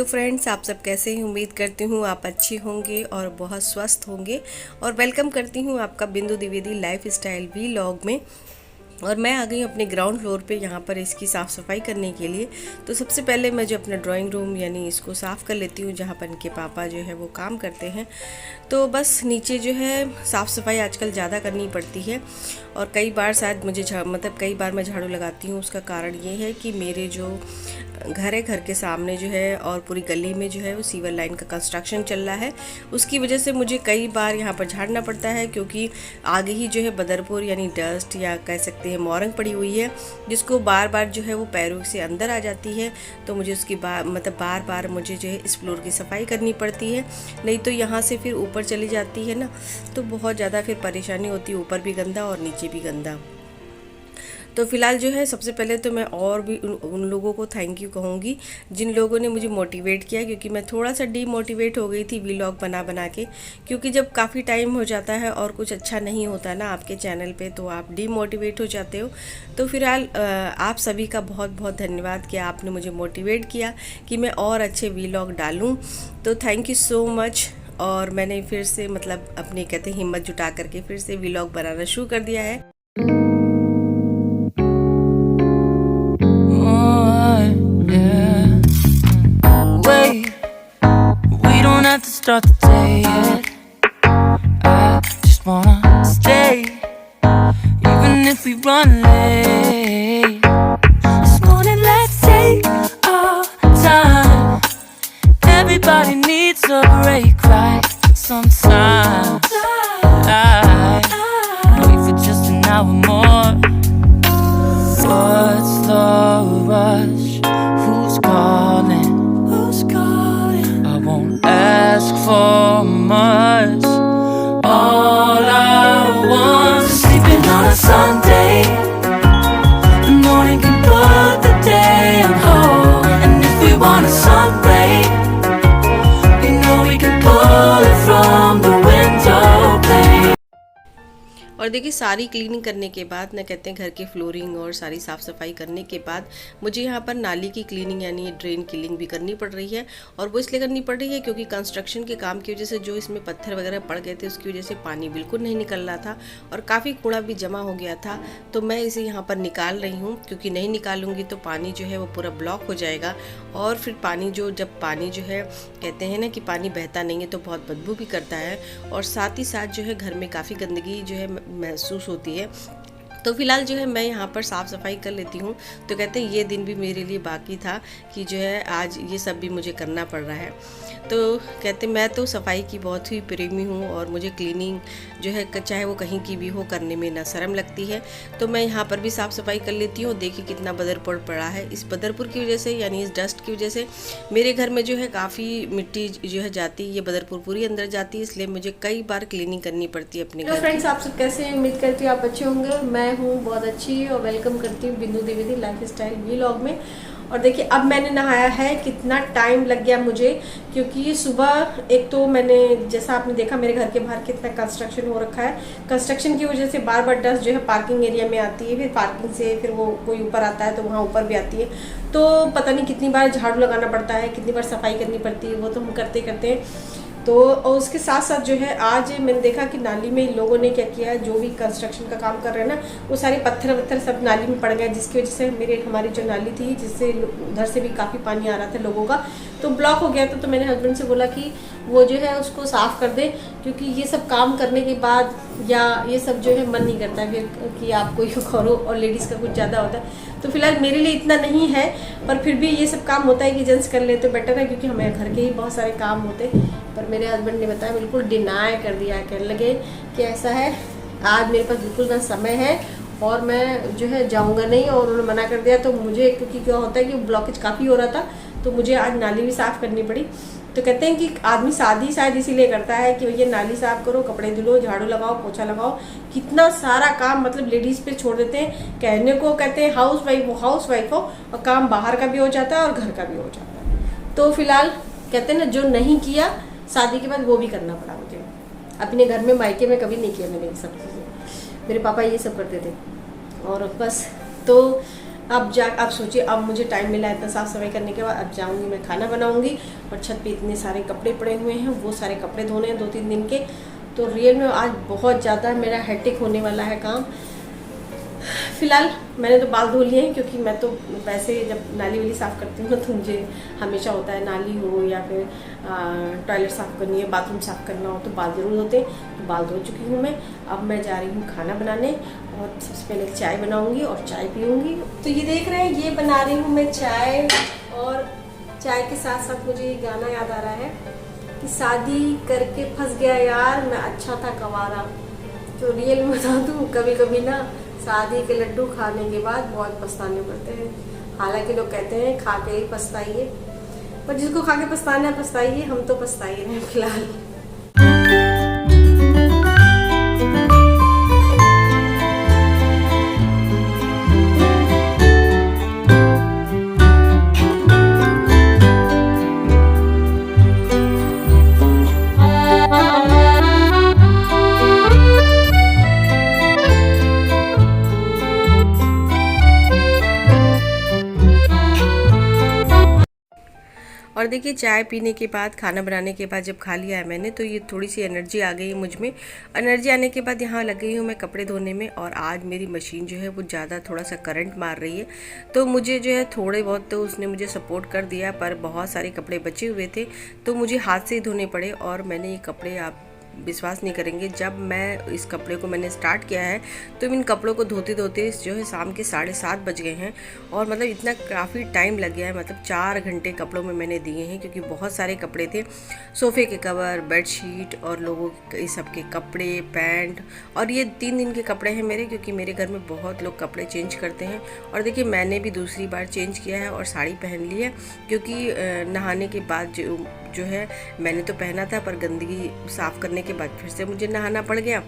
Hello friends, आप सब कैसे हैं। उम्मीद करती हूँ आप अच्छे होंगे और बहुत स्वस्थ होंगे। और वेलकम करती हूँ आपका बिंदु द्विवेदी लाइफ स्टाइल व्लॉग में। और मैं आ गई हूँ अपने ग्राउंड फ्लोर पे यहाँ पर इसकी साफ़ सफाई करने के लिए। तो सबसे पहले मैं जो अपना ड्राइंग रूम यानी इसको साफ़ कर लेती हूँ, जहाँ पर इनके पापा जो है वो काम करते हैं। तो बस नीचे जो है साफ़ सफाई आजकल ज़्यादा करनी पड़ती है। और कई बार शायद मुझे मतलब कई बार मैं झाड़ू लगाती हूँ। उसका कारण ये है कि मेरे जो घर है, घर के सामने जो है और पूरी गली में जो है वो सीवर लाइन का कंस्ट्रक्शन चल रहा है। उसकी वजह से मुझे कई बार यहाँ पर झाड़ना पड़ता है, क्योंकि आगे ही जो है बदरपुर यानी डस्ट या कह सकते हैं मोरंग पड़ी हुई है, जिसको बार बार जो है वो पैरों से अंदर आ जाती है। तो मुझे उसकी बार बार मुझे जो है इस फ्लोर की सफाई करनी पड़ती है, नहीं तो यहाँ से फिर ऊपर चली जाती है ना, तो बहुत ज़्यादा फिर परेशानी होती है, ऊपर भी गंदा और नीचे भी गंदा। तो फिलहाल जो है सबसे पहले तो मैं और भी उन लोगों को थैंक यू कहूँगी जिन लोगों ने मुझे मोटिवेट किया, क्योंकि मैं थोड़ा सा डीमोटिवेट हो गई थी व्लॉग बना बना के। क्योंकि जब काफ़ी टाइम हो जाता है और कुछ अच्छा नहीं होता ना आपके चैनल पे, तो आप डीमोटिवेट हो जाते हो। तो फिलहाल आप सभी का बहुत बहुत धन्यवाद कि आपने मुझे मोटिवेट किया कि मैं और अच्छे व्लॉग डालूँ। तो थैंक यू सो मच। और मैंने फिर से मतलब अपने कहते हिम्मत जुटा करके फिर से व्लॉग बनाना शुरू कर दिया है। Have to start the day yet. I just wanna stay, even if we run late. This morning, let's take our time. Everybody needs a break, right? Sometimes I wait for just an hour more. What's the rush? Who's calling? I won't ask for much. All I want is sleeping on a Sunday. The morning can put the day on hold. And if we want a sun ray, we know we can pull it from the window pane. और देखिए सारी cleaning करने के बाद ना कहते हैं घर के फ्लोरिंग और सारी साफ़ सफाई करने के बाद मुझे यहाँ पर नाली की क्लीनिंग यानी ड्रेन क्लीनिंग भी करनी पड़ रही है। और वो इसलिए करनी पड़ रही है क्योंकि कंस्ट्रक्शन के काम की वजह से जो इसमें पत्थर वगैरह पड़ गए थे, उसकी वजह से पानी बिल्कुल नहीं निकल रहा था और काफ़ी कूड़ा भी जमा हो गया था। तो मैं इसे यहाँ पर निकाल रही हूँ, क्योंकि नहीं निकालूंगी तो पानी जो है वो पूरा ब्लॉक हो जाएगा। और फिर पानी जब पानी जो है कहते हैं ना कि पानी बहता नहीं है तो बहुत बदबू भी करता है, और साथ ही साथ जो है घर में काफ़ी गंदगी जो है महसूस होती है। तो फिलहाल जो है मैं यहाँ पर साफ़ सफाई कर लेती हूँ। तो कहते हैं ये दिन भी मेरे लिए बाकी था कि जो है आज ये सब भी मुझे करना पड़ रहा है। तो कहते मैं तो सफाई की बहुत ही प्रेमी हूँ, और मुझे क्लीनिंग जो है चाहे वो कहीं की भी हो करने में ना शर्म लगती है। तो मैं यहाँ पर भी साफ़ सफाई कर लेती हूँ। देखिए कितना बदरपुर पड़ा है। इस बदरपुर की वजह से यानी इस डस्ट की वजह से मेरे घर में जो है काफ़ी मिट्टी जो है जाती है, ये बदरपुर पूरी अंदर जाती है, इसलिए मुझे कई बार क्लीनिंग करनी पड़ती है अपने घर। फ्रेंड्स, आप सब कैसे हैं? उम्मीद करती हूँ आप अच्छे होंगे। मैं हूँ बहुत अच्छी और वेलकम करती हूँ बिंदु द्विवेदी लाइफ स्टाइल व्लॉग में। और देखिए अब मैंने नहाया है, कितना टाइम लग गया मुझे, क्योंकि सुबह एक तो मैंने जैसा आपने देखा मेरे घर के बाहर कितना कंस्ट्रक्शन हो रखा है। कंस्ट्रक्शन की वजह से बार बार डस्ट जो है पार्किंग एरिया में आती है, फिर पार्किंग से फिर वो कोई ऊपर आता है तो वहाँ ऊपर भी आती है। तो पता नहीं कितनी बार झाड़ू लगाना पड़ता है, कितनी बार सफाई करनी पड़ती है, वो तो हम करते करते हैं। तो और उसके साथ साथ जो है आज मैंने देखा कि नाली में इन लोगों ने क्या किया है, जो भी कंस्ट्रक्शन का काम कर रहे हैं ना, वो सारे पत्थर वत्थर सब नाली में पड़ गए, जिसकी वजह से हमारी जो नाली थी, जिससे उधर से भी काफ़ी पानी आ रहा था लोगों का, तो ब्लॉक हो गया था। तो मैंने हस्बैंड से बोला कि वो जो है उसको साफ़ कर दे, क्योंकि ये सब काम करने के बाद या ये सब जो है मन नहीं करता है फिर कि आप कोई करो, और लेडीज़ का कुछ ज़्यादा होता है। तो फिलहाल मेरे लिए इतना नहीं है, पर फिर भी ये सब काम होता है कि जेंट्स कर लेते बेटर है, क्योंकि हमें घर के ही बहुत सारे काम होते। पर मेरे हस्बैंड ने बताया, बिल्कुल डिनाई कर दिया, कहने लगे कि ऐसा है आज मेरे पास बिल्कुल ना समय है और मैं जो है जाऊंगा नहीं, और उन्होंने मना कर दिया। तो मुझे क्योंकि क्या होता है कि ब्लॉकेज काफ़ी हो रहा था, तो मुझे आज नाली भी साफ़ करनी पड़ी। तो कहते हैं कि आदमी शादी शायद इसीलिए करता है कि भैया नाली साफ़ करो, कपड़े धुलो, झाड़ू लगाओ, पोछा लगाओ, कितना सारा काम मतलब लेडीज़ पे छोड़ देते हैं। कहने को कहते हैं हाउस वाइफ हो, और काम बाहर का भी हो जाता है और घर का भी हो जाता है। तो फिलहाल कहते हैं ना, जो नहीं किया शादी के बाद वो भी करना पड़ा मुझे। अपने घर में मायके में कभी नहीं किया मैंने ये सब चीज़ें, मेरे पापा ये सब करते थे। और बस तो अब सोचिए, अब मुझे टाइम मिला इतना साफ़ सफाई करने के बाद, अब जाऊंगी मैं खाना बनाऊंगी। और छत पे इतने सारे कपड़े पड़े हुए हैं, वो सारे कपड़े धोने हैं 2-3 दिन के। तो रियल में आज बहुत ज़्यादा मेरा हेक्टिक होने वाला है काम। फ़िलहाल मैंने तो बाल धो लिए हैं, क्योंकि मैं तो वैसे जब नाली वाली साफ़ करती हूँ तो मुझे हमेशा होता है, नाली हो या फिर टॉयलेट साफ़ करनी है, बाथरूम साफ़ करना हो तो बाल ज़रूर धोते हैं। तो बाल धो चुकी हूँ मैं। अब मैं जा रही हूँ खाना बनाने, और सबसे पहले चाय बनाऊँगी और चाय पीऊँगी। तो ये देख रहे हैं, ये बना रही हूँ मैं चाय, और चाय के साथ साथ मुझे ये गाना याद आ रहा है कि शादी करके फंस गया यार, मैं अच्छा था कवारा। तो रियल में बता दूँ, कभी कभी ना शादी के लड्डू खाने के बाद बहुत पछताने पड़ते हैं। हालांकि लोग कहते हैं खा के ही पछताइए, पर जिसको खा के पछताना है पछताइए, हम तो पछताइए रहे फिलहाल। और देखिए, चाय पीने के बाद, खाना बनाने के बाद जब खा लिया है मैंने, तो ये थोड़ी सी एनर्जी आ गई है मुझ में। एनर्जी आने के बाद यहाँ लग गई हूँ मैं कपड़े धोने में। और आज मेरी मशीन जो है वो ज़्यादा थोड़ा सा करंट मार रही है, तो मुझे जो है थोड़े बहुत तो उसने मुझे सपोर्ट कर दिया, पर बहुत सारे कपड़े बचे हुए थे तो मुझे हाथ से ही धोने पड़े। और मैंने ये कपड़े, आप विश्वास नहीं करेंगे, जब मैं इस कपड़े को मैंने स्टार्ट किया है तो इन कपड़ों को धोते धोते जो है शाम के 7:30 बज गए हैं। और मतलब इतना काफ़ी टाइम लग गया है, मतलब 4 घंटे कपड़ों में मैंने दिए हैं, क्योंकि बहुत सारे कपड़े थे। सोफ़े के कवर, बेडशीट और लोगों के सबके कपड़े, पैंट। और ये 3 दिन के कपड़े हैं मेरे, क्योंकि मेरे घर में बहुत लोग कपड़े चेंज करते हैं। और देखिए, मैंने भी दूसरी बार चेंज किया है और साड़ी पहन ली है, क्योंकि नहाने के बाद जो है मैंने तो पहना था, पर गंदगी साफ़ करने के बाद फिर से मुझे नहाना पड़ गया।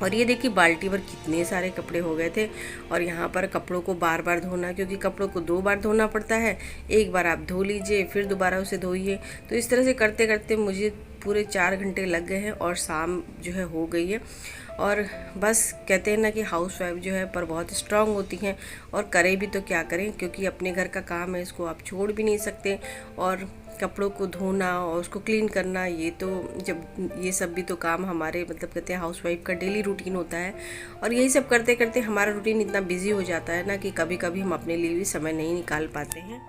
और ये देखिए, बाल्टी भर कितने सारे कपड़े हो gए थे। और यहाँ पर कपड़ों को बार बार धोना, क्योंकि कपड़ों को 2 बार धोना पड़ता है। एक बार आप धो लीजिए, फिर दोबारा उसे धोइए। तो इस तरह से करते करते मुझे पूरे 4 घंटे लग गए हैं, और शाम जो है हो गई है। और बस कहते हैं ना कि हाउस वाइफ जो है पर बहुत स्ट्रांग होती हैं, और करें भी तो क्या करें, क्योंकि अपने घर का काम है, इसको आप छोड़ भी नहीं सकते। और कपड़ों को धोना और उसको क्लीन करना, ये तो ये सब भी तो काम हमारे, मतलब कहते हैं हाउसवाइफ का डेली रूटीन होता है। और यही सब करते करते हमारा रूटीन इतना बिजी हो जाता है ना, कि कभी कभी हम अपने लिए भी समय नहीं निकाल पाते हैं।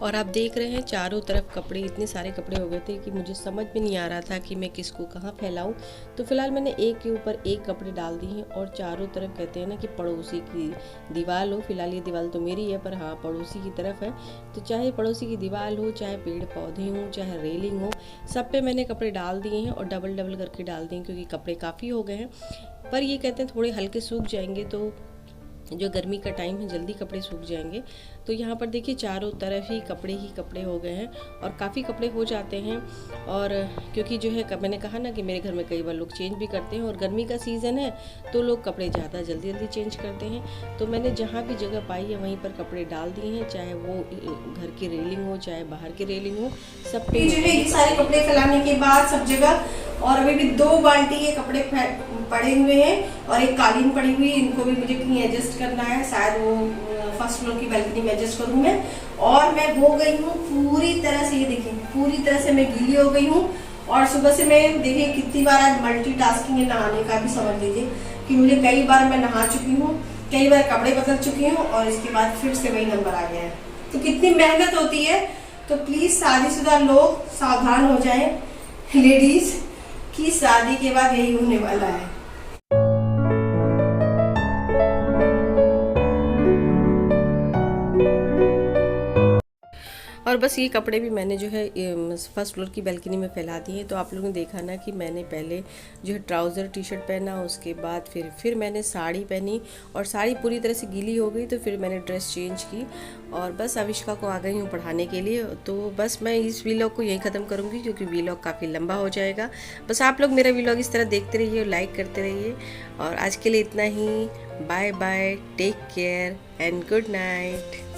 और आप देख रहे हैं चारों तरफ कपड़े, इतने सारे कपड़े हो गए थे कि मुझे समझ में नहीं आ रहा था कि मैं किसको कहाँ फैलाऊं। तो फिलहाल मैंने एक के ऊपर एक कपड़े डाल दिए हैं, और चारों तरफ कहते हैं ना कि पड़ोसी की दीवार हो। फिलहाल ये दीवार तो मेरी है, पर हाँ पड़ोसी की तरफ है। तो चाहे पड़ोसी की दीवार हो, चाहे पेड़ पौधे हों, चाहे रेलिंग हो, सब पे मैंने कपड़े डाल दिए हैं, और डबल डबल करके डाल दिए, क्योंकि कपड़े काफ़ी हो गए हैं। पर ये कहते हैं थोड़े हल्के सूख जाएंगे, तो जो गर्मी का टाइम है जल्दी कपड़े सूख जाएंगे। तो यहाँ पर देखिए, चारों तरफ ही कपड़े हो गए हैं, और काफ़ी कपड़े हो जाते हैं। और क्योंकि जो है मैंने कहा ना कि मेरे घर में कई बार लोग चेंज भी करते हैं, और गर्मी का सीज़न है तो लोग कपड़े ज़्यादा जल्दी जल्दी चेंज करते हैं। तो मैंने जहाँ भी जगह पाई है वहीं पर कपड़े डाल दिए हैं, चाहे वो घर की रेलिंग हो, चाहे बाहर की रेलिंग हो, सब पे जो है ये सारे कपड़े फैलाने के बाद सब जगह। और अभी भी 2 बाल्टी ये कपड़े पड़े हुए हैं, और एक कालीन पड़ी हुई है, इनको भी मुझे कहीं एडजस्ट करना है, शायद वो फर्स्ट फ्लोर की बालकनी में एडजस्ट करूँ मैं। और मैं हो गई हूँ पूरी तरह से, ये देखिए पूरी तरह से मैं गीली हो गई हूँ। और सुबह से मैं देखिए कितनी बार आज मल्टीटास्किंग है, नहाने का भी समझ लीजिए कि मुझे कई बार मैं नहा चुकी हूँ, कई बार कपड़े बदल चुकी हूँ, और इसके बाद फिर से वही नंबर आ गया है। तो कितनी मेहनत होती है। तो प्लीज़ शादीशुदा लोग सावधान हो जाएं, लेडीज़ की शादी के बाद यही होने वाला है। और बस ये कपड़े भी मैंने जो है फर्स्ट फ्लोर की बैल्कनी में फैला दिए हैं। तो आप लोगों ने देखा ना कि मैंने पहले जो है ट्राउज़र टी शर्ट पहना, उसके बाद फिर मैंने साड़ी पहनी और साड़ी पूरी तरह से गीली हो गई, तो फिर मैंने ड्रेस चेंज की और बस अविष्का को आ गई हूँ पढ़ाने के लिए। तो बस मैं इस वीलॉग को यहीं ख़त्म करूँगी क्योंकि वीलॉग काफ़ी लंबा हो जाएगा। बस आप लोग मेरा वीलॉग इस तरह देखते रहिए और लाइक करते रहिए। और आज के लिए इतना ही। Bye bye, take care and good night.